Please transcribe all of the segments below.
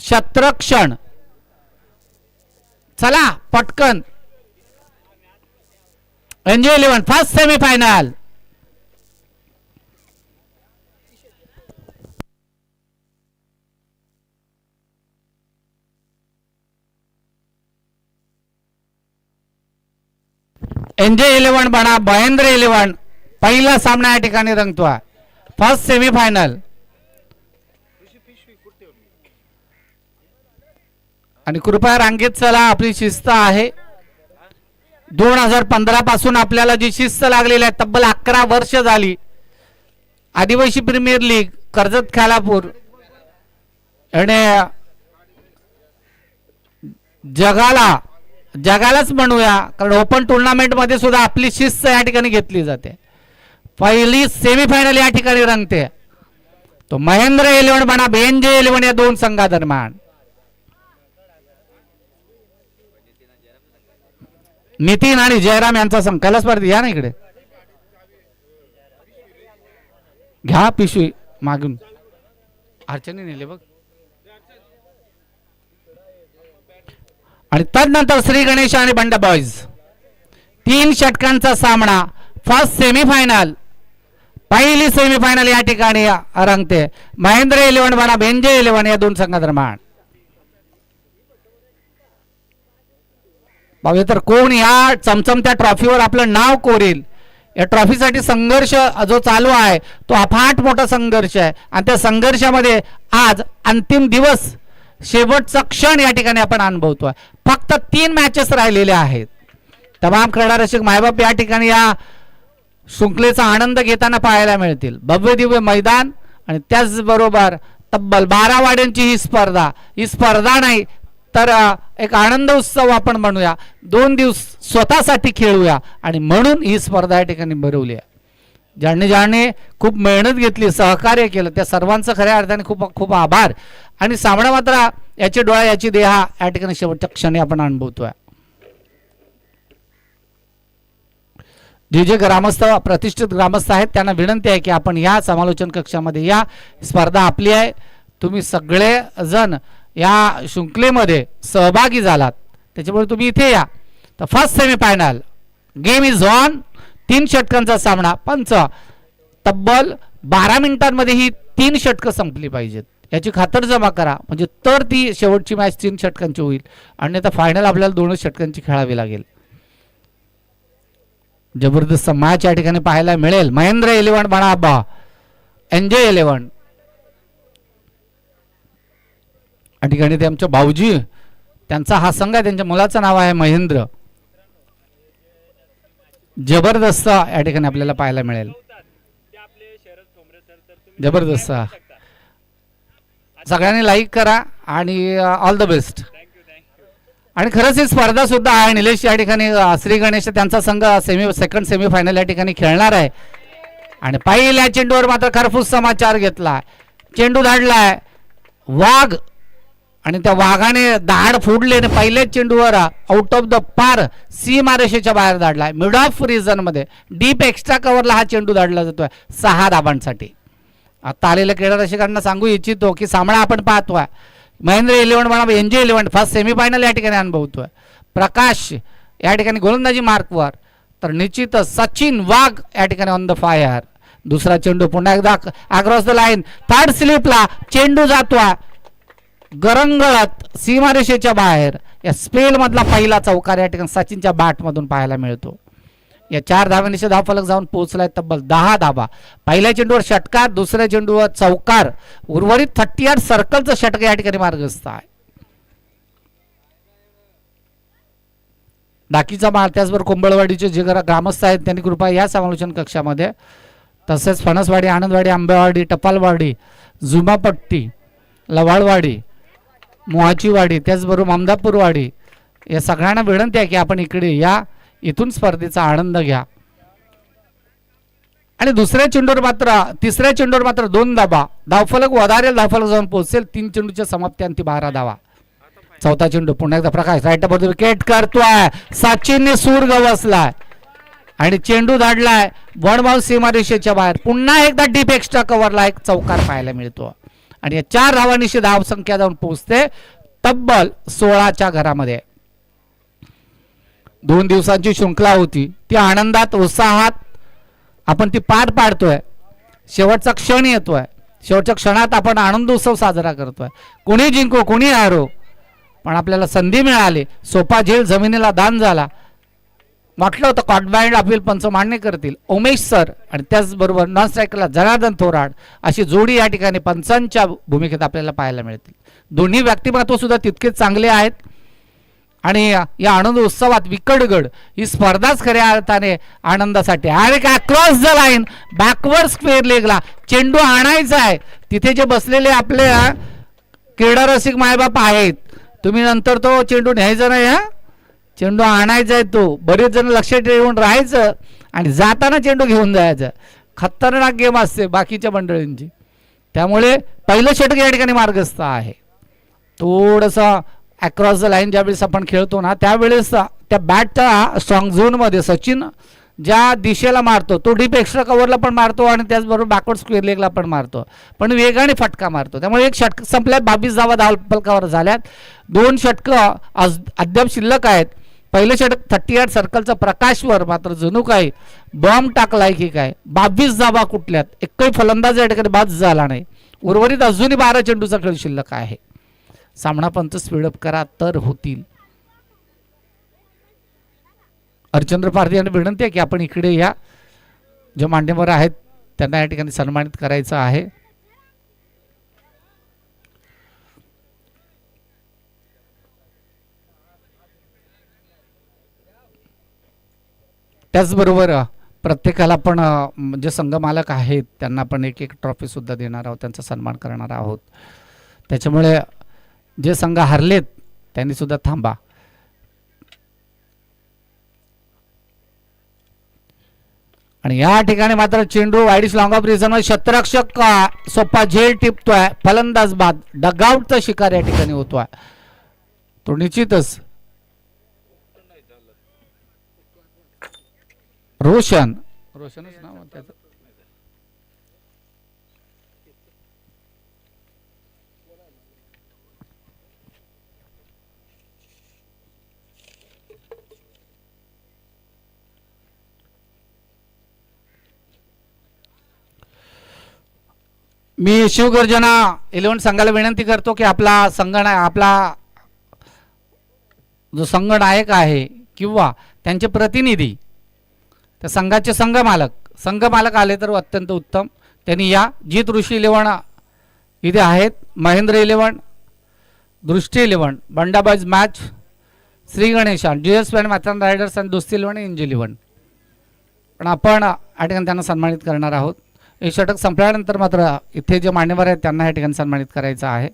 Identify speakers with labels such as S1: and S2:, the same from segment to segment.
S1: शत्रक्षण. चला पटकन. NJ 11 first semifinal. NJ 11 बना महेंद्र 11 पहिला सामना या ठिकाणी रंगतोय. First semifinal. आणि कृपया रांगेत चला, आपली शिस्त आहे. 2015 पासून आपल्याला जी शिस्त लागलेली आहे, तब्बल 11 वर्ष झाली. आदिवासी प्रीमियर लीग कर्जत खालापूर आणि जगालाच म्हणूया, कारण ओपन टुर्नामेंट मध्ये सुद्धा आपली शिस्त या ठिकाणी घेतली जाते. पहिली सेमीफायनल या ठिकाणी रंगते. तो महेंद्र 11 बना एनजे 11 या दोन संघादरम्यान. नितीन आणि जयराम यांचा संघ. कैलास पारधी या ना इकडे, घ्या पिशवी मागून. अर्चनी नेले बघ. आणि तदनंतर श्री गणेश आणि बंडा बॉयज. 3 षटकांचा सामना. First semifinal. पहिली सेमीफायनल या ठिकाणी रंगते. महेंद्र 11 बना एनजे 11 या दोन संघादरम्यान. बघा तर कोण या चमचमत्या ट्रॉफीवर आपलं नाव कोरेल. या ट्रॉफीसाठी संघर्ष जो चालू आहे तो अफाट मोठा संघर्ष आहे. आणि त्या संघर्षामध्ये आज अंतिम दिवस, शेवटचा क्षण या ठिकाणी आपण अनुभवतोय. फक्त 3 मॅचेस राहिलेले आहेत. तमाम क्रीडा रसिक मायबाप या ठिकाणी या शृंखलेचा आनंद घेताना पाहायला मिळतील. भव्य दिव्य मैदान आणि त्याचबरोबर तब्बल 12 वाड्यांची ही स्पर्धा नाही तर एक आनंद उत्सव आपण म्हणूया. 2 दिवस स्वतःसाठी खेळूया आणि म्हणून ही स्पर्धा या ठिकाणी भरवली आहे. ज्यांनी खूप मेहनत घेतली, सहकार्य केलं, त्या सर्वांचं खऱ्या अर्थाने खूप खूप आभार. आणि सामना मात्र याचे डोळा याची देहा या ठिकाणी शेवटच्या क्षणी आपण अनुभवतोय. जे जे ग्रामस्थ, प्रतिष्ठित ग्रामस्थ आहेत त्यांना विनंती आहे की आपण या समालोचन कक्षामध्ये या. स्पर्धा आपली आहे. तुम्ही सगळे जण या शृंखलेमध्ये सहभागी झालात, त्याच्यामुळे तुम्ही इथे या. तर first semifinal game is on. 3 षटकांचा सामना. पंच तब्बल 12 मिनिटांमध्ये ही 3 षटकं संपली पाहिजेत याची खातरजमा करा, म्हणजे तर ती शेवटची मॅच 3 षटकांची होईल. आणि आता फायनल आपल्याला 2 षटकांची खेळावी लागेल. जबरदस्त मॅच या ठिकाणी पाहायला मिळेल. महेंद्र 11 बना अब्बा एनजे 11 या ठिकाणी. ते आमचे भाऊजी, त्यांचा हा संघ आहे, त्यांच्या मुलाचं नाव आहे महेंद्र. जबरदस्त या ठिकाणी आपल्याला पाहायला मिळेल. जबरदस्त. सगळ्यांनी लाईक करा आणि ऑल द बेस्ट. आणि खरंच ही स्पर्धा सुद्धा आहे. निलेश या ठिकाणी श्री गणेश त्यांचा संघ सेकंड सेमीफायनल या ठिकाणी खेळणार आहे. आणि पहिल्या चेंडूवर मात्र खरफूस समाचार घेतला. चेंडू धाडलाय वाघ आणि त्या वाघाने दाढ फोडले आणि पहिल्याच चेंडूवर आउट ऑफ द पार सीमारेषेच्या बाहेर धाडलाय. मिड ऑफ रिजन मध्ये डीप एक्स्ट्रा कव्हरला हा चेंडू धाडला जातोय 6 धाबांसाठी. आता आलेल्या क्रीडा रसिकांना सांगू इच्छितो की सामना आपण पाहतोय. महेंद्र 11 बना एनजे 11 फर्स्ट सेमीफायनल या ठिकाणी अनुभवतोय. प्रकाश या ठिकाणी गोलंदाजी मार्कवर, तर निश्चितच सचिन वाघ या ठिकाणी ऑन द फायर. दुसरा चेंडू पुन्हा एकदा अक्रॉस द लाईन. थर्ड स्लिपला चेंडू जातोय गरंगळत सीमारेषेच्या बाहेर. या स्पेल मधला पहिला चौकार या ठिकाणी सचिनच्या बॅट मधून पाहायला मिळतो. या 4 धावांनी धावफलक जाऊन पोहोचलाय तब्बल 10 धावा. पहिल्या चेंडूवर षटकार, दुसऱ्या चेंडूवर चौकार, उर्वरित 38 सर्कलचं षटक या ठिकाणी मार्गस्थ आहे. डाकीचा माल, त्याचबरोबर कुंभळवाडीचे जे ग्रामस्थ आहेत त्यांनी कृपया या समालोचन कक्षामध्ये, तसेच फणसवाडी, आनंदवाडी, आंबेवाडी, टपालवाडी, जुमापट्टी, लवाळवाडी, मोहाचीवाडी, त्याचबरोबर ममदापूरवाडी या सगळ्यांना विनंती आहे की आपण इकडे या, इथून स्पर्धेचा आनंद घ्या. आणि दुसऱ्या चेंडूवर मात्र, तिसऱ्या चेंडूवर मात्र 2 धावा. धावफलक वधारेल, धावफलक जाऊन पोहोचेल. 3 चेंडूच्या समाप्ती अंती 12 धावा. चौथा चेंडू पुन्हा एकदा प्रकाश राईट बरोबर विकेट करतोय. सचिनने सूर गवसलाय आणि चेंडू धाडलाय वनबाउंड सीमारेषेच्या बाहेर. पुन्हा एकदा डीप एक्स्ट्रा कव्हरला एक चौकार पाहायला मिळतो. आणि या 4 धावांनिशी धावसंख्या जाऊन पोहोचते तब्बल 16च्या घरामध्ये. 2 दिवसांची शृंखला होती, ती आनंदात उत्साहात आपण ती पार पाडतोय. शेवटचा क्षण येतोय, शेवटच्या क्षणात आपण आनंद उत्सव साजरा करतोय. कोणी जिंको कोणी हारो, पण आपल्याला संधी मिळाली. सोपा झेल जमिनीला दान झाला. म्हटलं होतं कॉटबँड अपील पंच मान्य करतील, उमेश सर आणि त्याचबरोबर नॉन स्ट्रायकरला जनार्दन थोराड अशी जोडी या ठिकाणी पंचांच्या भूमिकेत आपल्याला पाहायला मिळतील. दोन्ही व्यक्तिमत्व सुद्धा तितकेच चांगले आहेत. आणि या आनंद उत्सवात विकडगड ही स्पर्धाच खऱ्या अर्थाने आनंदासाठी. अरे काय cross the line, backward square लेगला चेंडू आणायचा आहे. तिथे जे बसलेले आपले क्रीडा रसिक मायबाप आहेत, तुम्ही नंतर तो चेंडू न्यायचा नाही. चेंडू आणायचा आहे तो. बरेच जण लक्ष ठेवून राहायचं आणि जाताना चेंडू घेऊन जायचं. खतरनाक गेम असते बाकीच्या मंडळींची. त्यामुळे पहिलं षटक या ठिकाणी मार्गस्थ आहे. थोडंसं अक्रॉस द लाईन ज्यावेळेस आपण खेळतो ना, त्यावेळेस त्या बॅटच्या स्ट्रॉंग झोनमध्ये सचिन ज्या दिशेला मारतो तो डीप एक्स्ट्रा कव्हरला पण मारतो आणि त्याचबरोबर बॅकवर्ड स्क्वेअर लेगला पण मारतो, पण वेगाने फटका मारतो. त्यामुळे एक षटक संपल्यात, 22 धावा धावफलकावर झाल्यात. 2 षटकं अद्याप शिल्लक आहेत. पहिलं षटक 38 सर्कलचं प्रकाशवर मात्र जणू काही बॉम्ब टाकलाय की काय. 22 धावा कुठल्यात, एकही फलंदाज या ठिकाणी बाद झाला नाही. उर्वरित अजूनही 12 चेंडूचा खेळ शिल्लक आहे. सामना पंच स्पीडअप करा तर होतील. हरचंद्र पारधी यांना विनंती आहे की आपण इकडे या. जे मान्यवर आहेत त्यांना या ठिकाणी सन्मानित करायचं आहे. त्याचबरोबर प्रत्येकाला पण जे संघ मालक आहेत त्यांना पण एक ट्रॉफी सुद्धा देणार आहोत, त्यांचा सन्मान करणार आहोत. त्याच्यामुळे जे संघ हरलेत त्यांनी सुद्धा थांबा. आणि या ठिकाणी मात्र चेंडू वाईडिश लॉंग ऑफ रिझनमध्ये क्षेत्ररक्षक सोपा झेल टिपतोय. फलंदाज बाद, डगआउटचा शिकार या ठिकाणी होतोय. तो निश्चितच रोशनच नाव त्याचं. मी शिवगर्जना 11 संघाला विनंती करतो की आपला जो संघ नायक आहे किंवा त्यांचे प्रतिनिधी, त्या संघाचे संघ मालक आले तर अत्यंत उत्तम. त्यांनी या जीत ऋषी 11 इथे आहेत, महेंद्र 11, दृष्टी 11, बंडाबाज मॅच, श्री गणेशा, GS पॅन मॅथन रायडर्स आणि दोस्ती 11, एंजल 11. पण आपण या ठिकाणी त्यांना सन्मानित करणार आहोत. हे षटक संपल्यानंतर मात्र इथे जे मान्यवर आहेत त्यांना या ठिकाणी सन्मानित करायचं आहे.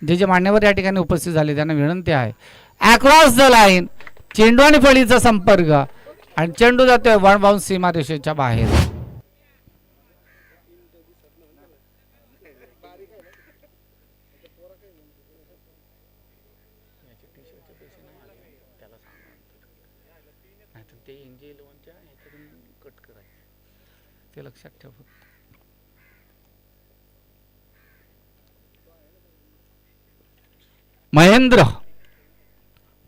S1: जे मान्यवर या ठिकाणी उपस्थित झाले त्यांना विनंती आहे. अक्रॉस द लाईन, चेंडू आणि फळीचा संपर्क आणि चेंडू जातोय वन बाउन्स सीमारेषेच्या बाहेर. ते लक्षात ठेव. महेंद्र,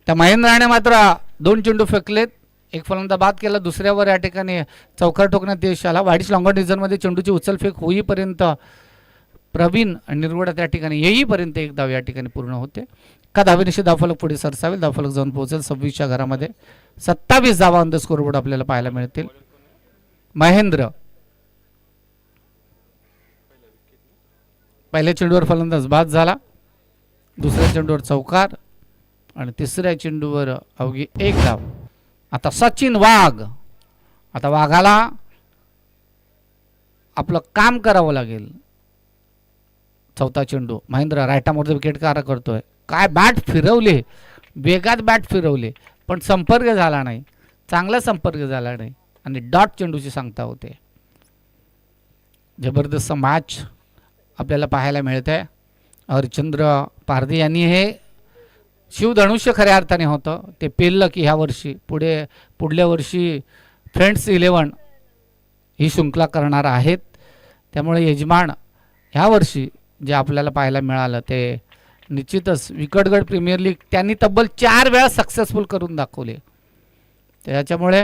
S1: त्या महेंद्राने मात्र 2 चेंडू फेकलेत. एक फलंदाज बाद केला, दुसऱ्यावर या ठिकाणी चौकार ठोकण्यात यश आला. वाईडिश लॉंग ऑन रिझनमध्ये चेंडूची उचलफेक होईपर्यंत प्रवीण निरगुडा त्या ठिकाणी येईपर्यंत एक धाव या ठिकाणी पूर्ण होते. का धावेनिशी धावफलक पुढे सरसावेल, धावफलक जाऊन पोहोचेल 26च्या घरामध्ये. 27 धावा ऑन द स्कोरबोर्ड आपल्याला पाहायला मिळतील. महेंद्र पहिल्या चेंडूवर फलंदाज बाद झाला, दुसऱ्या चेंडूवर चौकार आणि तिसऱ्या चेंडूवर अवघी 1 धाव. आता सचिन वाघ, आता वाघाला आपलं काम करावं लागेल. चौथा चेंडू महेंद्र रायटामध्ये विकेट कारा करतोय. काय बॅट फिरवले, वेगात बॅट फिरवले, पण संपर्क झाला नाही, चांगला संपर्क झाला नाही आणि डॉट चेंडूची सांगता होते. जबरदस्त मॅच आपल्याला पाहायला मिळते. हरचंद्र पारधी यांनी हे शिवधनुष्य खऱ्या अर्थाने होतं ते पेललं की ह्या वर्षी पुढल्या वर्षी फ्रेंड्स 11 ही शृंखला करणार आहेत. त्यामुळे यजमान ह्या वर्षी जे आपल्याला पाहायला मिळालं ते निश्चितच विकटगड प्रीमियर लीग त्यांनी तब्बल 4 वेळा सक्सेसफुल करून दाखवले. त्याच्यामुळे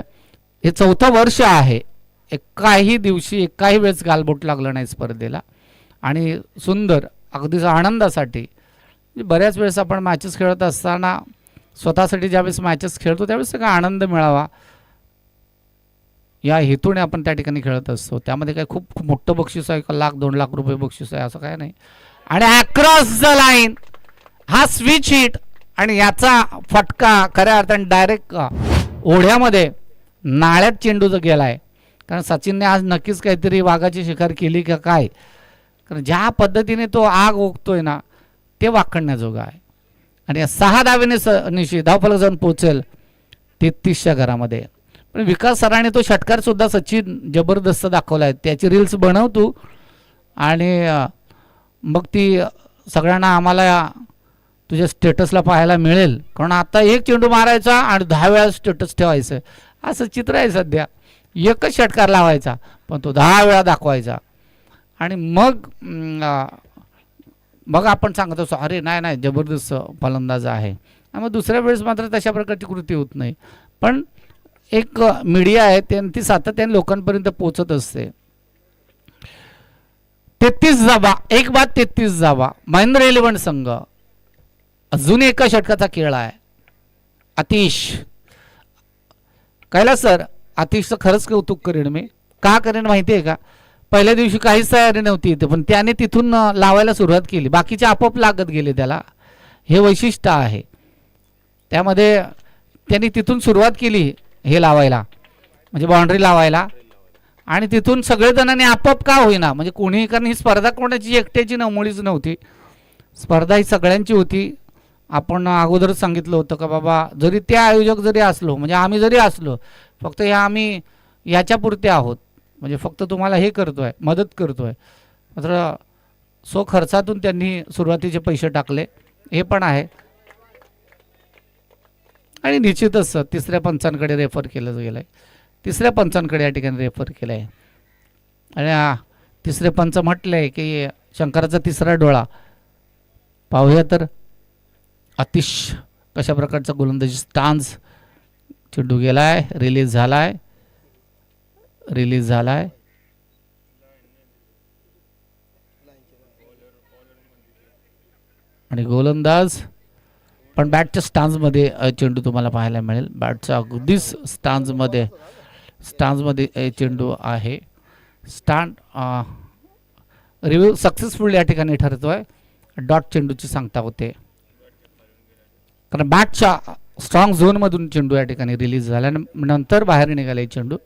S1: हे 4थं वर्ष आहे. एकाही दिवशी एकाही वेळेस गालबोट लागलं नाही स्पर्धेला. आणि सुंदर अगदीच आनंदासाठी बऱ्याच वेळेस आपण मॅचेस खेळत असताना स्वतःसाठी ज्यावेळेस मॅचेस खेळतो त्यावेळेस सगळा आनंद मिळावा या हेतूने आपण त्या ठिकाणी खेळत असतो. त्यामध्ये काय खूप मोठं बक्षीस आहे, 1 लाख 2 लाख रुपये बक्षीस आहे असं काय नाही. आणि अक्रॉस द लाईन हा स्विच हिट आणि याचा फटका खऱ्या अर्थाने डायरेक्ट ओढ्यामध्ये नाळ्यात चेंडू जो गेला आहे. कारण सचिनने आज नक्कीच काहीतरी वाघाची शिकार केली का काय, कारण ज्या पद्धतीने तो आग ओकतोय ना ते वाखणण्याजोगं आहे. आणि 6 धावेने निशी धावफलक जाऊन पोहोचेल 33च्या घरामध्ये. पण विकास सरांनी तो षटकार सुद्धा सचिन जबरदस्त दाखवला आहे. त्याची रील्स बनव तू आणि मग ती सगळ्यांना आम्हाला तुझ्या स्टेटसला पाहायला मिळेल. कारण आता एक चेंडू मारायचा आणि 10 वेळा स्टेटस ठेवायचं असं चित्र आहे सध्या. एकच षटकार लावायचा पण तो 10 वेळा दाखवायचा आणि मग आपण सांगत असतो अरे नाही नाही जबरदस्त फलंदाज आहे. मग दुसऱ्या वेळेस मात्र तशा प्रकारची कृती होत नाही. पण एक मीडिया आहे ती सातत्याने लोकांपर्यंत पोहोचत असते. 33 धावा, एक बाद 33 धावा. महेंद्र 11 संघ अजून एका षटकाचा खेळ आहे. आतिश कैलास सर, आतिशचं खरंच कौतुक करेन मी. का करेन माहिती आहे का, पहिल्या दिवशी काहीच तयारी नव्हती इथे पण त्याने तिथून लावायला सुरुवात केली. बाकीचे आपोआप लागत गेले त्याला. हे वैशिष्ट्य आहे. त्यामध्ये त्यांनी तिथून सुरुवात केली हे लावायला म्हणजे बाउंड्री लावायला आणि तिथून सगळेजणांनी आपोआप का होईना म्हणजे कोणीही, कारण ही स्पर्धा कोणाची एकट्याची मुळीच नव्हती. स्पर्धा ही सगळ्यांची होती. आपण अगोदरच सांगितलं होतं का बाबा जरी त्या आयोजक जरी असलो म्हणजे आम्ही जरी असलो फक्त आम्ही याच्यापुरते आहोत म्हणजे फक्त तुम्हाला हे करतोय मदत करतोय. मात्र सो खर्चातून त्यांनी सुरुवातीचे पैसे टाकले हे पण आहे. आणि निश्चितच तिसऱ्या पंचांकडे रेफर केलं गेलं आहे. तिसऱ्या पंचांकडे या ठिकाणी रेफर केलं आहे. आणि तिसरे पंच म्हटलं आहे की शंकराचा तिसरा डोळा पाहूया तर आतिश कशा प्रकारचा गोलंदाजी स्टान्स. चेंडू गेला आहे, रिलीज झाला आहे, रिलीज झाला आहे. आणि गोलंदाज पण बॅटच्या स्टान्समध्ये चेंडू तुम्हाला पाहायला मिळेल. बॅटच्या अगदीच स्टान्समध्ये चेंडू आहे. रिव्ह्यू सक्सेसफुल या ठिकाणी ठरतोय. डॉट चेंडूची सांगता होते कारण बॅटच्या स्ट्रॉंग झोनमधून चेंडू या ठिकाणी रिलीज झाला आणि नंतर बाहेर निघाले चेंडू.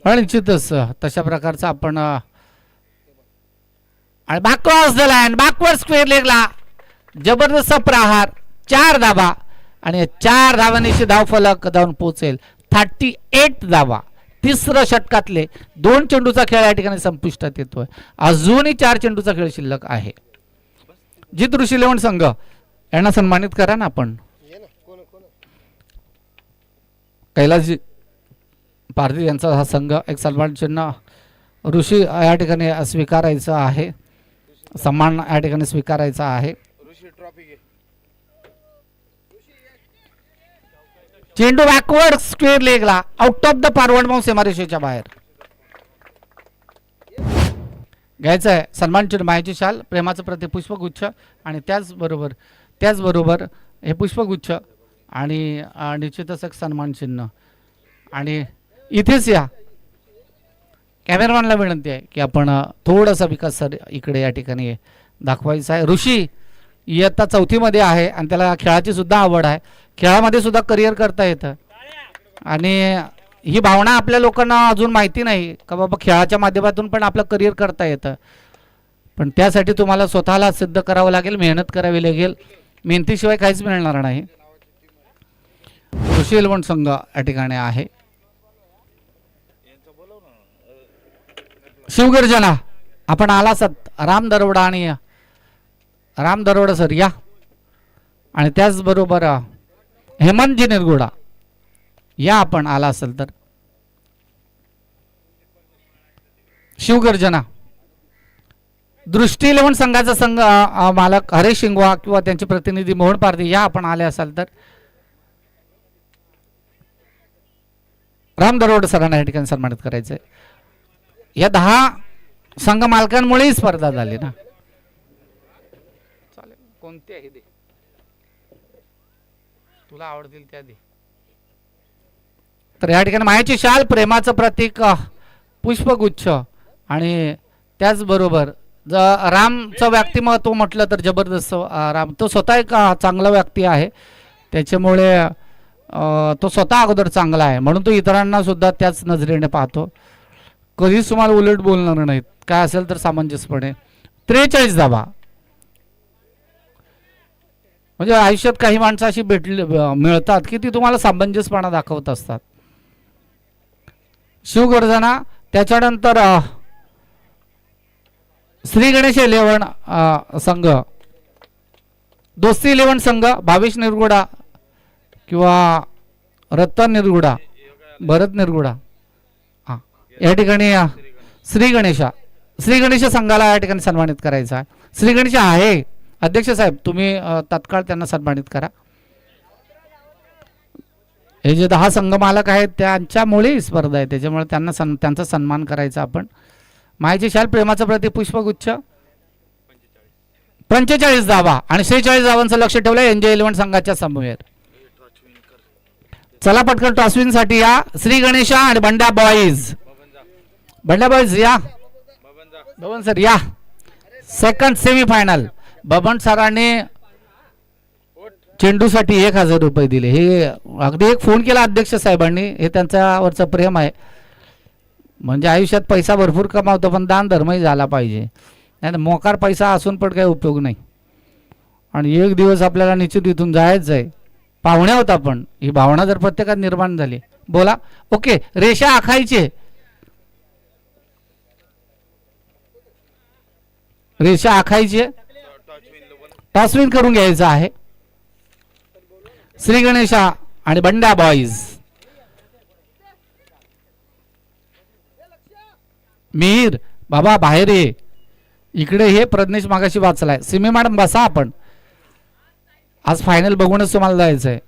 S1: निश्चितच तशा प्रकारचा आपण आणि बॅकक्रॉस द लाईन बॅकवर्ड स्क्वेअर लेगला जबरदस्त प्रहार. 4 धावा आणि 4 धावांनी धावफलक जाऊन पोहोचेल 38 धावा. तिसरं षटकातले 2 चेंडूचा खेळ या ठिकाणी संपुष्टात येतोय. अजूनही 4 चेंडूचा खेळ शिल्लक आहे. जित ऋषी 11 संघ यांना सन्मानित करा ना आपण. कैलासजी पारधी यांचा हा संघ एक सन्मान चिन्ह ऋषी या ठिकाणी स्वीकारायचा आहे. सन्मान या ठिकाणी स्वीकारायचा आहे. चेंडू बॅकवर्ड स्क्वेअर लेगला out of the forward bounce सीमारेषेच्या बाहेर घ्यायचं आहे. सन्मान चिन्ह मायाची शाल प्रेमाचं प्रति पुष्पगुच्छ आणि त्याचबरोबर हे पुष्पगुच्छ आणि निश्चितच एक सन्मान चिन्ह. आणि इथेच या कॅमेरामॅनला विनंती आहे की आपण थोडासा विकास सर इकडे या ठिकाणी दाखवायचा आहे. ऋषी इयत्ता 4थीमध्ये आहे आणि त्याला खेळाची सुद्धा आवड आहे. खेळामध्ये सुद्धा करिअर करता येतं आणि ही भावना आपल्या लोकांना अजून माहिती नाही का बाबा खेळाच्या माध्यमातून पण आपलं करिअर करता येतं. पण त्यासाठी तुम्हाला स्वतःला सिद्ध करावं लागेल, मेहनत करावी लागेल. मेहनतीशिवाय काहीच मिळणार नाही. ऋषी 11 संघ या ठिकाणी आहे. शिवगर्जना आपण आला सत राम दरोडा सर या आणि त्याचबरोबर हेमंतजी निरगुडा या आपण आला असेल तर. शिवगर्जना. दृष्टी 11 संघाचा संघ मालक हरेश शिंगवा किंवा त्यांचे प्रतिनिधी मोहन पारधी या आपण आले असाल तर राम दरोड सरांना या ठिकाणी सन्मानित करायचंय. या 10 संघ मालकांमुळे ही स्पर्धा झाली ना. चालेल, कोणत्याही दे, तुला आवडतील त्या दे. तर या ठिकाणी मायाची शाल, प्रेमाचं प्रतीक, पुष्पगुच्छ आणि त्याचबरोबर रामचं व्यक्तिमत्व म्हटलं तर जबरदस्त. राम तो स्वतः एक चांगला व्यक्ती आहे, त्याच्यामुळे तो स्वतः अगोदर चांगला आहे म्हणून तो इतरांना सुद्धा त्याच नजरेने पाहतो. कधीच तुम्हाला उलट बोलणार नाहीत, काय असेल तर सामंजस्यपणे. 43 धावा. म्हणजे आयुष्यात काही माणसं अशी मिळतात की ती तुम्हाला सामंजस्यपणा दाखवत असतात. शिवगर्जना. त्याच्यानंतर श्री गणेश 11 संघ, दोस्ती 11 संघ, भावेश निरगुडा किंवा रत्न निरगुडा, भरत निरगुडा. या ठिकाणी श्री गणेश संघाला या ठिकाणी सन्मानित करायचा आहे. श्री गणेश आहे अध्यक्ष साहेब, तुम्ही तत्काळ त्यांना सन्मानित करा. हे जे 10 संघ मालक आहेत त्यांच्यामुळे ही स्पर्धा आहे, त्याच्यामुळे त्यांना त्यांचा सन्मान करायचा आपण. मायची शाल, प्रेमाचं प्रतीक, पुष्पगुच्छ. 45 धावा आणि 46 धावांचं लक्ष ठेवलं एनजे 11 संघाच्या समोर. चला पटकन टॉसविन साठी या. श्री गणेशा आणि बंड्या बॉईज. बंड्या बॉईज या, बबन सर या. Second semifinal. बबन सरांनी चेंडूसाठी 1000 रुपये दिले. हे अगदी एक फोन केला अध्यक्ष साहेबांनी, हे त्यांच्यावरचं प्रेम आहे. म्हणजे आयुष्यात पैसा भरपूर कमावतो पण दान धर्मही झाला पाहिजे, नाही मोकार पैसा असून पण काही उपयोग नाही. आणि एक दिवस आपल्याला निश्चित इथून जायचं आहे. पाहुण्या होता पण ही भावना जर प्रत्येकात निर्माण झाली. बोला. ओके, रेषा आखायची, रेषा आखायची, टॉसविन करून घ्यायचं आहे. श्री गणेशा आणि बंड्या बॉईज. मिहीर बाबा बाहेर ये, इकडे हे प्रज्ञेश मागाशी वाचलाय. सिमी मॅडम बसा, आपण आज फायनल बघूनच तुम्हाला जायचंय.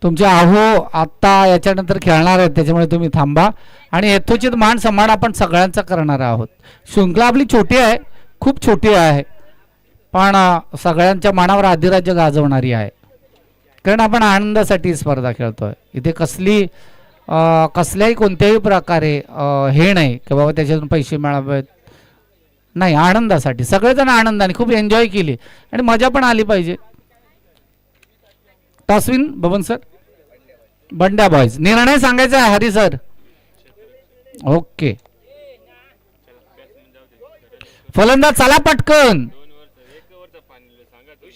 S1: तुमचे आहो आत्ता याच्यानंतर खेळणार आहेत, त्याच्यामुळे तुम्ही थांबा. आणि यथोचित मान सन्मान आपण सगळ्यांचा करणार आहोत. शृंखला आपली छोटी आहे, खूप छोटी आहे, पण सगळ्यांच्या मनावर अधिराज्य गाजवणारी आहे. कारण आपण आनंदासाठी स्पर्धा खेळतोय. इथे कसल्याही कोणत्याही प्रकारे हे नाही की बाबा त्याच्यातून पैसे मिळावेत, नाही, आनंदासाठी. सगळेजण आनंदाने खूप एन्जॉय केली आणि मजा पण आली पाहिजे. टॉसविन बबन सर, बंड्या बॉईज. निर्णय सांगायचा आहे हरी सर. ओके, फलंदाज चला पटकन,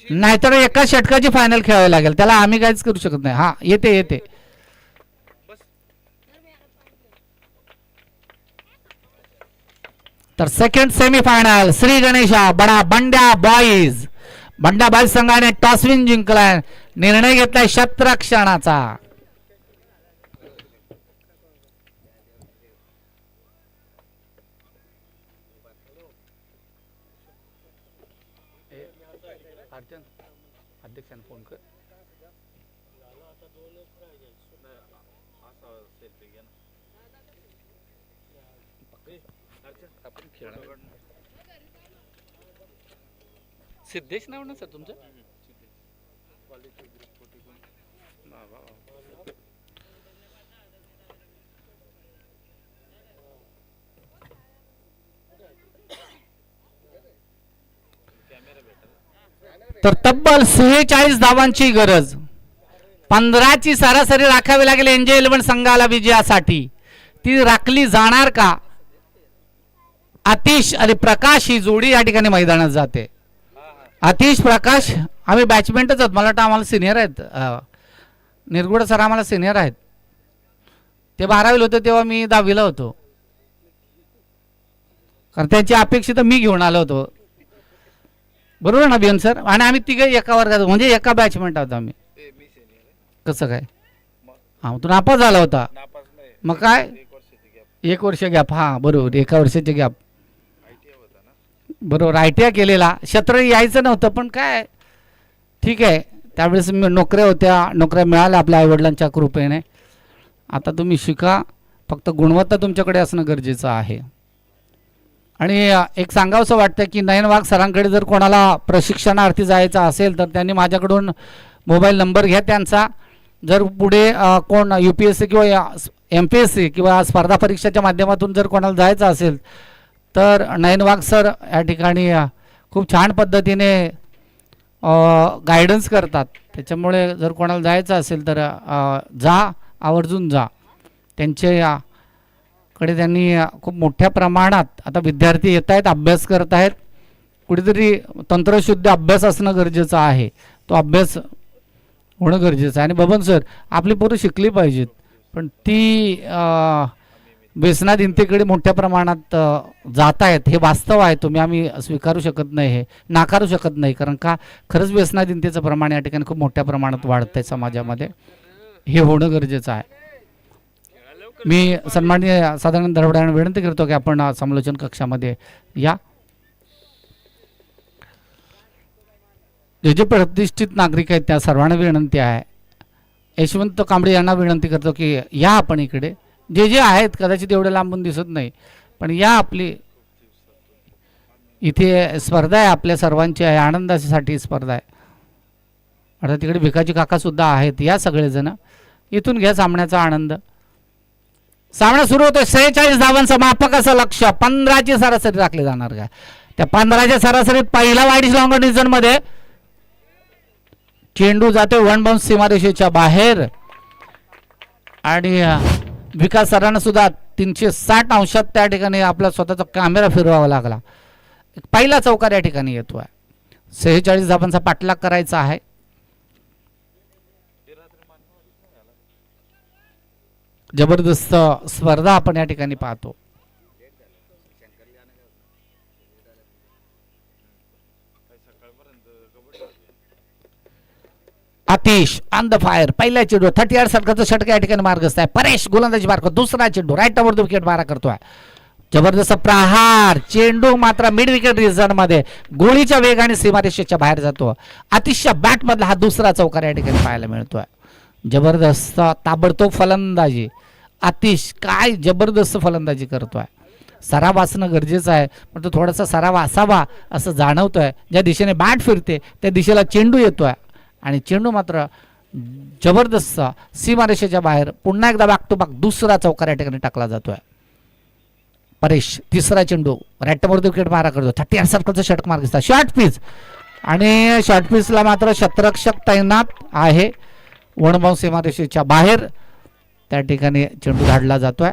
S1: नाहीतर एका षटकाची फायनल खेळावी लागेल, त्याला आम्ही काहीच करू शकत नाही. हा येते. तर सेकंड सेमीफायनल श्री गणेशा बंड्या बॉईज. बंड्या बॉईज संघाने टॉसविन जिंकलाय, निर्णय घेतलाय शतरक्षणाचा. अध्यक्षांना फोन कर. सिद्धेश नाव ना सर तुमचं? तर तब्बल 46 धावांची गरज, 15ची सरासरी राखावी लागेल एनजे 11 संघाला विजयासाठी. ती राखली जाणार का? आतिश आणि प्रकाश ही जोडी या ठिकाणी मैदानात जाते. आतिश प्रकाश आम्ही बॅचमेंटच आहोत, मला वाटतं आम्हाला सिनियर आहेत. निरगुडा सर आम्हाला सिनियर आहेत. ते 12वीला होते तेव्हा मी 10वीला होतो, कारण त्यांची अपेक्षित मी घेऊन आलो होतो. बरोबर ना बियन सर? आणि आम्ही तिघे एका वर्गात, म्हणजे एका बॅचमेंट आहोत आम्ही. कसं काय? हा, तू नापास झाला होता? मग काय 1 वर्ष गॅप, हां बरोबर, 1 वर्षाचे गॅप, बरोबर. ITI केलेला, क्षेत्र यायचं नव्हतं पण काय ठीक आहे, त्यावेळेस नोकऱ्या होत्या, नोकऱ्या मिळाल्या आपल्या आईवडिलांच्या कृपेने. आता तुम्ही शिका, फक्त गुणवत्ता तुमच्याकडे असणं गरजेचं आहे. आणि एक सांगावंसं वाटतं की नयन वाघ सरांकडे जर कोणाला प्रशिक्षणार्थी जायचं असेल तर त्यांनी माझ्याकडून मोबाईल नंबर घ्या त्यांचा. जर पुढे कोण UPSC किंवा MPSC किंवा स्पर्धा परीक्षेच्या माध्यमातून जर कोणाला जायचं असेल तर नयन वाघ सर या ठिकाणी खूप छान पद्धतीने गायडन्स करतात. त्याच्यामुळे जर कोणाला जायचं असेल तर जा, आवर्जून जा त्यांच्याकडे. त्यांनी खूप मोठ्या प्रमाणात आता विद्यार्थी येत आहेत, अभ्यास करत आहेत. कुठेतरी तंत्रशुद्ध अभ्यास असणं गरजेचं आहे, तो अभ्यास होणं गरजेचं आहे. आणि बबन सर आपली पोरं शिकली पाहिजेत, पण ती व्यसनात इंतेकडे मोठ्या प्रमाणात जात आहेत, हे वास्तव आहे. आम्ही स्वीकारू शकत नाही, हे नाकारू शकत नाही. कारण का खरंच व्यसनात इंतेचं प्रमाण या ठिकाणी खूप मोठ्या प्रमाणात वाढतं आहे समाजामध्ये, हे होणं गरजेचं आहे. मी सन्माननीय सदानंद दरवड्यांना विनंती करतो की आपण समालोचन कक्षामध्ये या. जे प्रतिष्ठित नागरिक आहेत त्या सर्वांना विनंती आहे. यशवंत कांबळे यांना विनंती करतो की या आपण इकडे. जे आहेत कदाचित एवढे लांबून दिसत नाही, पण या, आपली इथे स्पर्धा आहे, आपल्या सर्वांची आहे, आनंदासाठी स्पर्धा आहे. आता तिकडे भिकाजी काकासुद्धा आहेत, या सगळेजण इथून घ्या सामन्याचा आनंद. सामना सुरू होतो. 46 धावांचं मापक असं लक्ष, 15ची सरासरी राखली जाणार का? त्या 15च्या सरासरीत पहिला वाईड लॉंग डिझन मध्ये चेंडू जाते वन बाउंस सीमारेषेच्या बाहेर. आणि विकास सरांना सुद्धा 360 अंशात त्या ठिकाणी आपला स्वतःचा कॅमेरा फिरवावा लागला. पहिला चौकार या ठिकाणी येतोय. 46 धावांचा पाठलाग करायचा आहे. जबरदस्त स्पर्धा आपण या ठिकाणी पाहतो. आतिश ऑन द फायर, पहिला चेंडू 38 षटकाचं षटक या ठिकाणी मार्गस्थ आहे. परेश गोलंदाजी मार्ग, दुसरा चेंडू राईट वर विकेट मारा करतोय. जबरदस्त प्रहार, चेंडू मात्र मिड विकेट रिजन मध्ये गोळीच्या वेगाने सीमारेषेच्या बाहेर जातो. आतिशच्या बॅट मधला हा दुसरा चौकार या ठिकाणी पाहायला मिळतोय. जबरदस्त ताबडतोब फलंदाजी, आतिश काय जबरदस्त फलंदाजी करतोय. सराव असणं गरजेचं आहे, पण तो थोडासा सराव असावा असं जाणवतोय. ज्या दिशेने बॅट फिरते त्या दिशेला चेंडू येतोय आणि चेंडू मात्र जबरदस्त सीमारेषेच्या बाहेर. पुन्हा एकदा बॅक टू बॅक दुसरा चौकार या ठिकाणी टाकला जातोय. परेश तिसरा चेंडू राईटवरती विकेट मारा करतो. 38 सर्कलचं षटक मार्ग दिसतात. शॉर्ट पिच, आणि शॉर्ट पिचला मात्र शतरक्षक तैनात आहे. वन बाउंस सीमारेषेच्या बाहेर त्या ठिकाणी चेंडू धाडला जातोय.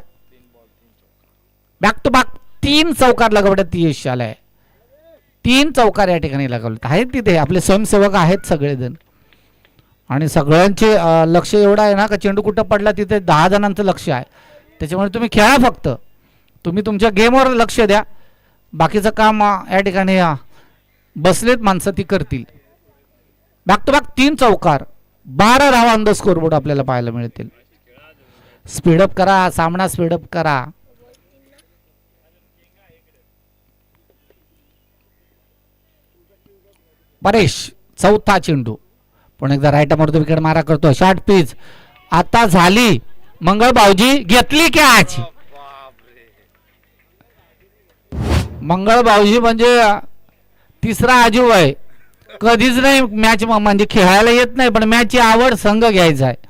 S1: बॅक टू बॅक 3 चौकार लगवण्यात यश आलंय. 3 चौकार या ठिकाणी लगवले आहेत. तिथे आपले स्वयंसेवक आहेत सगळेजण, आणि सगळ्यांचे लक्ष एवढं आहे ना का चेंडू कुठं पडला तिथे 10 जणांचं लक्ष आहे. त्याच्यामुळे तुम्ही खेळा, फक्त तुम्ही तुमच्या गेमवर लक्ष द्या. बाकीचं काम या ठिकाणी बसलेत माणसं ती करतील. बॅक टू बॅक 3 चौकार, 12 धावा ऑन द स्कोरबोर्ड आपल्याला पाहायला मिळतील. स्पीडअप करा, सामना स्पीडअप करा. परेश चौथा चेंडू, पण एकदा राईट मधून विकेट मारा करतो. शॉर्ट पिच आता झाली. मंगळ भाऊजी घेतली कॅच. मंगळ भाऊजी म्हणजे तिसरा आजू आहे. कधीच नाही मॅच म्हणजे खेळायला येत नाही, पण मॅचची आवड संघ घ्यायचा आहे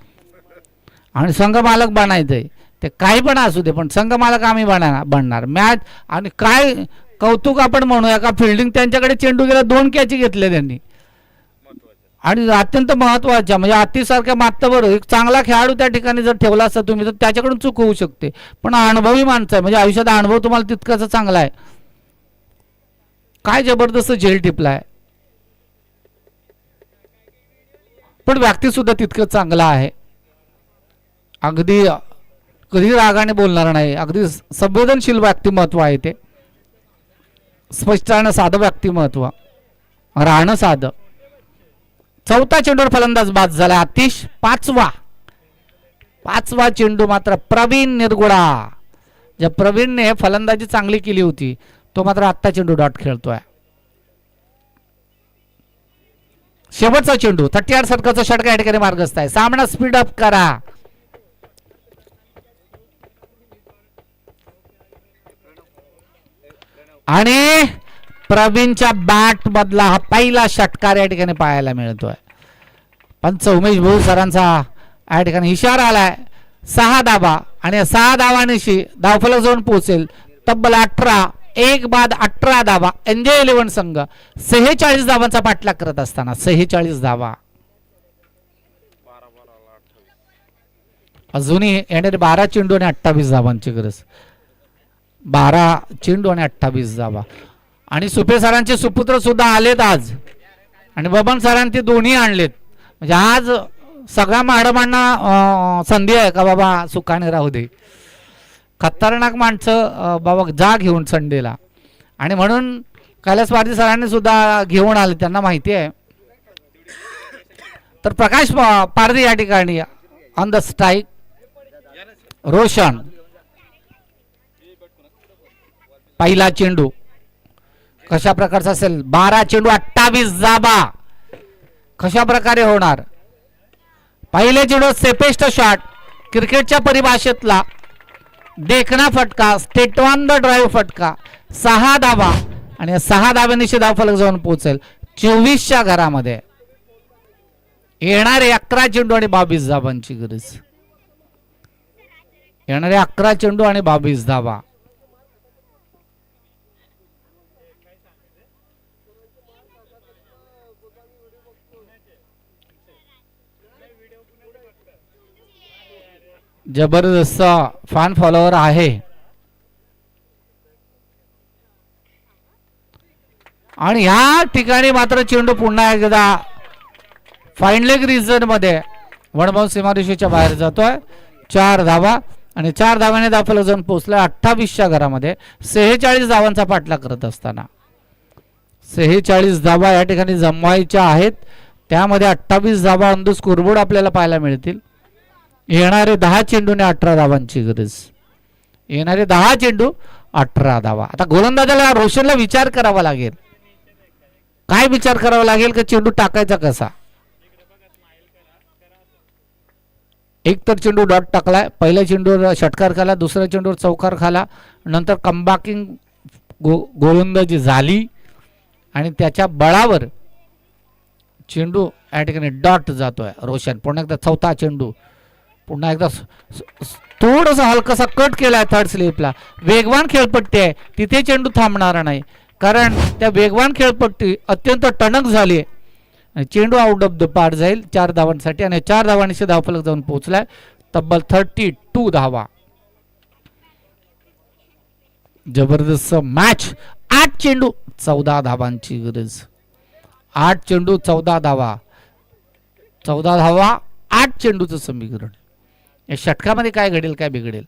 S1: आणि संघ मालक बनायचंय. ते काही पण असू दे, पण संघ मालक आम्ही बनणार मॅच. आणि काय कौतुक आपण म्हणूया का, फिल्डिंग त्यांच्याकडे चेंडू गेला 2 कॅच घेतले त्यांनी, आणि अत्यंत महत्वाच्या म्हणजे आतिसारख्या मात्तवर एक चांगला खेळाडू त्या ठिकाणी जर ठेवला असता तुम्ही तर त्याच्याकडून चूक होऊ शकते. पण अनुभवी माणसं आहे, म्हणजे आयुष्यात अनुभव तुम्हाला तितकाच चांगला आहे. काय जबरदस्त झेल टिपलाय, पण व्यक्ती सुद्धा तितकंच चांगला आहे. अगदी कधी रागाने बोलणार नाही, अगदी संवेदनशील व्यक्तिमत्व आहे ते. स्पष्ट आणि साधं व्यक्तिमत्व, राहणं साधं. चौथा चेंडूवर फलंदाज बाद झाला आतिश. पाचवा चेंडू मात्र प्रवीण निरगुडा ज्या प्रवीणने फलंदाजी चांगली केली होती तो मात्र आत्ता चेंडू डॉट खेळतोय. शेवटचा चेंडू 38 षटकाचा षटका या ठिकाणी मार्गस्थ आहे. सामना स्पीड अप करा. आणि प्रवीणच्या बॅट मधला हा पहिला षटकार या ठिकाणी पाहायला मिळतोय. पंच उमेश भोईर सरांचा या ठिकाणी इशारा आलाय. 6 धावा आणि 6 धावांशी धावफलक जाऊन पोहोचेल तब्बल 18. एक बाद 18 धावा. एनजे 11 संघ 46 धावांचा पाठलाग करत असताना 46 धावा. अजूनही येणारे 12 चेंडू आणि 28 धावांची गरज. 12 चेंडू आणि 28 धावा. आणि सुपे सरांचे सुपुत्र सुद्धा आलेत आज आणि बबन सरांचे दोन्ही आणलेत. म्हणजे आज सगळ्या मॅडमांना संधी आहे का बाबा सुखाने राहू दे. खतरनाक माणसं बाबा जा घेऊन संडेला. आणि म्हणून कैलास पारधी सरांनी सुद्धा घेऊन आले, त्यांना माहिती आहे. तर प्रकाश पारधी या ठिकाणी ऑन द स्ट्राईक. रोशन पहिला चेंडू कशा प्रकारचा असेल. 12 चेंडू 28 धावा कशा प्रकारे होणार. पहिले चेंडू सेफेस्ट शॉट क्रिकेटच्या परिभाषेतला देखना फटका, स्टेट ऑन द ड्राईव्ह फटका. 6 धावा आणि 6 धाव्यांनी धावफलक जाऊन पोहोचेल 24च्या घरामध्ये. येणारे 11 चेंडू आणि 22 धावांची गरज. येणारे 11 चेंडू आणि 22 धावा. जबरदस्त फॅन फॉलोअर आहे. आणि ह्या ठिकाणी मात्र चेंडू पुन्हा एकदा फाईन लेग रिजन मध्ये वनबाउंड सीमारेषेच्या बाहेर जातोय. 4 धावा आणि 4 धावाने धावफलक जाऊन पोहोचलाय 28च्या घरामध्ये. 46 धावांचा पाठलाग करत असताना 46 धावा या ठिकाणी जमवायच्या आहेत. त्यामध्ये 28 धावा ऑन द स्कोरबोर्ड आपल्याला पाहायला मिळतील. येणारे 10 चेंडू आणि 18 धावांची गरज. येणारे 10 चेंडू 18 धावा. आता गोलंदाजाला रोशनला विचार करावा लागेल. काय विचार करावा लागेल की चेंडू टाकायचा कसा. एक तर चेंडू डॉट टाकलाय, पहिल्या चेंडूवर षटकार खाला, दुसऱ्या चेंडूवर चौकार खाला, नंतर कमबॅकिंग गोलंदाजी झाली आणि त्याच्या बळावर चेंडू या ठिकाणी डॉट जातोय. रोशन पुन्हा एकदा चौथा चेंडू पुन्हा एकदा थोडंसं हलकासा कट केलाय थर्ड स्लिपला. वेगवान खेळपट्टी आहे तिथे चेंडू थांबणार नाही कारण त्या वेगवान खेळपट्टी अत्यंत टणक झाली. चेंडू आउट ऑफ द पार्क जाईल 4 धावांसाठी आणि 4 धावांनी धावफलक जाऊन पोहोचलाय तब्बल 32 धावा. जबरदस्त मॅच. 8 चेंडू 14 धावांची गरज. 8 चेंडू 14 धावा. 14 धावा 8 चेंडूचं समीकरण. या षटकामध्ये काय घडेल काय बिघडेल.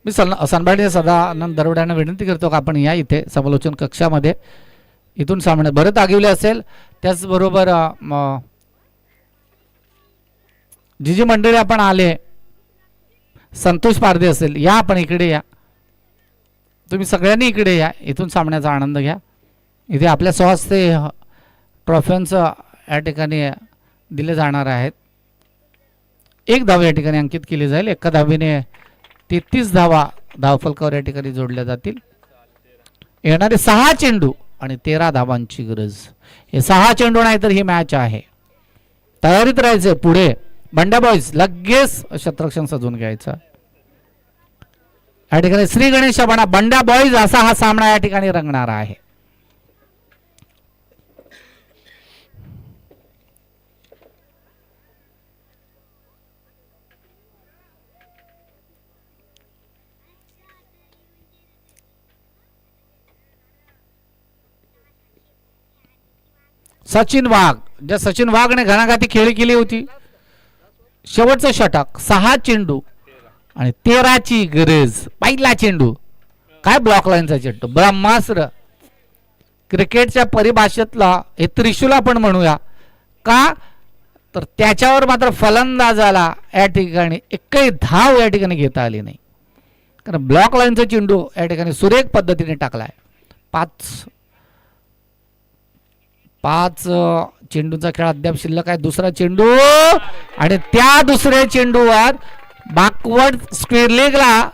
S1: मी सन्माननीय सदानंद दरवड्यांना विनंती करतो का आपण या इथे समालोचन कक्षामध्ये इथून सामने भरत आगिवले असेल त्याचबरोबर जी जी मंडळी आपण आले संतोष पारधी असेल या आपण इकडे या. तुम्ही सगळ्यांनी इकडे या. इथून सामन्याचा आनंद घ्या. इथे आपल्या स्वहस्ते ट्रॉफ्यांचं या ठिकाणी दिले जाणार आहेत. 1 धाव या ठिकाणी अंकित केली जाईल. एका धावेने 33 धावा धावफलकावर या ठिकाणी जोडल्या जातील. येणारे 6 चेंडू आणि 13 धावांची गरज. हे 6 चेंडू नाही तर ही मॅच आहे. तयारीत राहायचे. पुढे बंड्या बॉईज लगेच शतरक्षण सजवून घ्यायचं. या ठिकाणी श्री गणेश बंड्या बॉईज असा हा सामना या ठिकाणी रंगणार आहे. सचिन वाघ. ज्या सचिन वाघने घणाघाती खेळी केली होती. शेवटचं षटक 6 चेंडू आणि 13ची गरज. पहिला चेंडू काय ब्लॉक लाईनचा चेंडू ब्रह्मास्त्र. क्रिकेटच्या परिभाषेतला हे त्रिशूल आपण म्हणूया का तर त्याच्यावर मात्र फलंदाजाला या ठिकाणी एकही धाव या ठिकाणी घेता आली नाही. कारण ब्लॉक लाईनचा चेंडू या ठिकाणी सुरेख पद्धतीने टाकलाय. पाच चेंडूचा खेळ अद्याप शिल्लक आहे. दुसरा चेंडू आणि त्या दुसऱ्या चेंडूवर बॅकवर्ड स्क्वेअर लेगला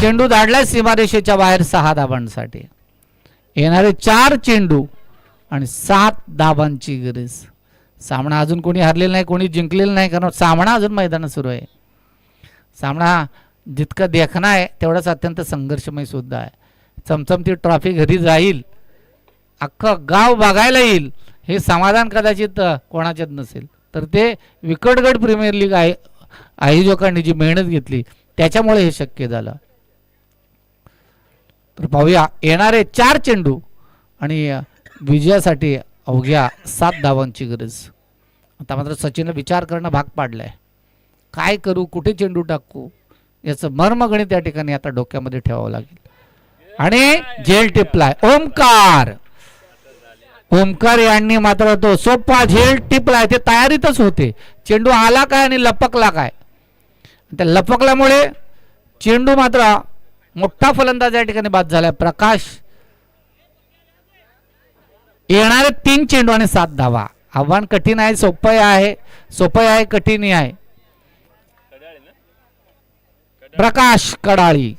S1: चेंडू धाडलाय सीमारेषेच्या बाहेर 6 धाबांसाठी. येणारे 4 चेंडू आणि 7 धाबांची गरज. सामना अजून कोणी हरलेला नाही, कोणी जिंकलेलं नाही, कारण सामना अजून मैदानात सुरू आहे. सामना जितकं देखणं आहे तेवढंच अत्यंत संघर्षमय सुद्धा आहे. चमचमती ट्रॉफी घरी जाईल, अख्खं गाव बघायला येईल, हे समाधान कदाचित कोणाच्यात नसेल. तर ते विकटगड प्रीमियर लीग आयोजकांनी जी मेहनत घेतली त्याच्यामुळे हे शक्य झालं. तर पाहूया येणारे 4 चेंडू आणि विजयासाठी अवघ्या 7 धावांची गरज. आता मात्र सचिनला विचार करणं भाग पाडलाय. काय करू, कुठे चेंडू टाकू, याचं मर्मगणित या ठिकाणी आता डोक्यामध्ये ठेवावं लागेल. आणि झेल टिपलाय ओमकार यांनी मात्र तो सोपा झेल टिपलाय. ते तयारीतच होते. चेंडू आला काय आणि लपकला काय. त्या लपकल्यामुळे चेंडू मात्र मोठा फलंदाज या ठिकाणी बाद झालाय प्रकाश. येणारे 3 चेंडू आणि 7 धावा. आव्हान कठीण आहे, सोपं आहे, कठीण आहे. प्रकाश कडाळी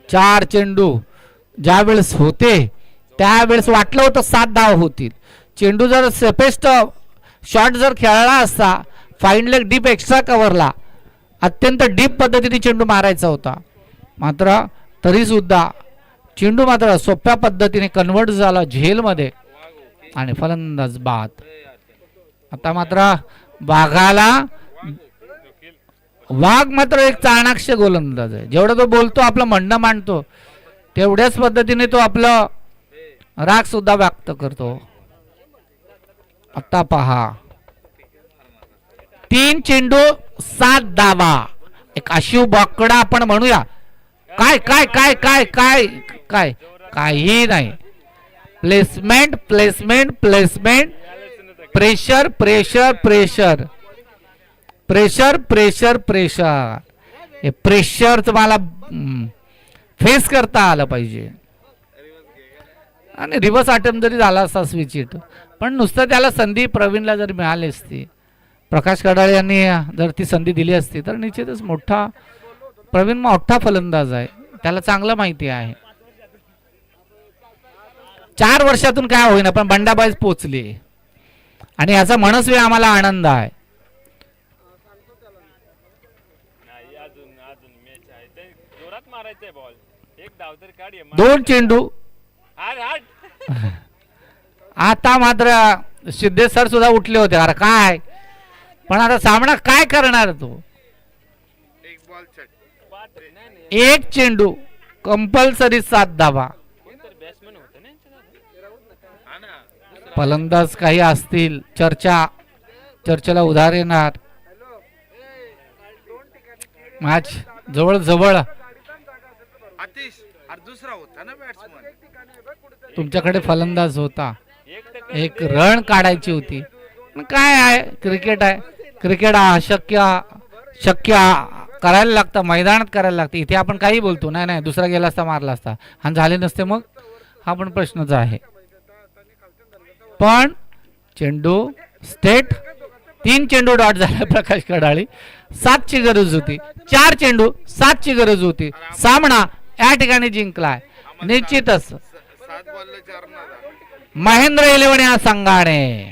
S1: 4 चेंडू ज्यावेळेस होते त्यावेळेस वाटलं होतं 7 धावा होतील. चेंडू जर सेफेस्ट शॉट जर खेळला असता, फाईन लेग डीप एक्स्ट्रा कव्हरला अत्यंत डीप पद्धतीने चेंडू मारायचा होता. मात्र तरी सुद्धा चेंडू मात्र सोप्या पद्धतीने कन्वर्ट झाला झेलमध्ये आणि फलंदाज बाद. आता मात्र वाघ मात्र एक चाणाक्ष गोलंदाज आहे. जेवढं तो बोलतो, आपलं म्हणणं मांडतो, तेवढ्याच पद्धतीने तो आपलं राग सुद्धा व्यक्त करतो. आता पहा 3 चेंडू 7 धावा. एक अशी बाकडा आपण म्हणूया. काय काय काय काय काय काय काही नाही. Placement placement placement pressure pressure pressure pressure pressure pressure. हे प्रेशर तुम्हाला फेस करता आलं पाहिजे. आणि रिव्हर्स अटेम्प्ट जरी झाला असता स्विच हिट, पण नुसतं त्याला संधी प्रवीणला जर मिळाली असती, प्रकाश कडाळे यांनी जर ती संधी दिली असती, तर निश्चितच प्रवीण मोठा फलंदाज आहे, त्याला चांगलं माहिती आहे. 4 वर्षातून काय होईना पण बंडाबाईज पोचले आणि याचा मनस्वी आम्हाला आनंद आहे. 2 चेंडू. आता मात्र सिद्धेश्वर सुद्धा उठले होते. अरे काय, पण आता सामना काय करणार तो. 1 चेंडू कंपल्सरी 7 धावा. फलंदाज काही असतील, चर्चेला उधार येणार. मॅच जवळ जवळ. तुमच्याकडे फलंदाज होता, एक रन काढायची होती. काय आहे, क्रिकेट आहे. क्रिकेट शक्य करायला लागतं, मैदानात करायला लागतं. इथे आपण काही बोलतो नाही, दुसरा गेला असता, मारला असता, आणि झाले नसते मग, हा पण प्रश्नच आहे. पण चेंडू स्टेट 3 चेंडू डॉट झाला प्रकाश कडाळी. 7 ची गरज होती. 4 चेंडू 7 ची गरज होती. सामना या ठिकाणी जिंकलाय निश्चितच महेंद्र 11 या संघाने.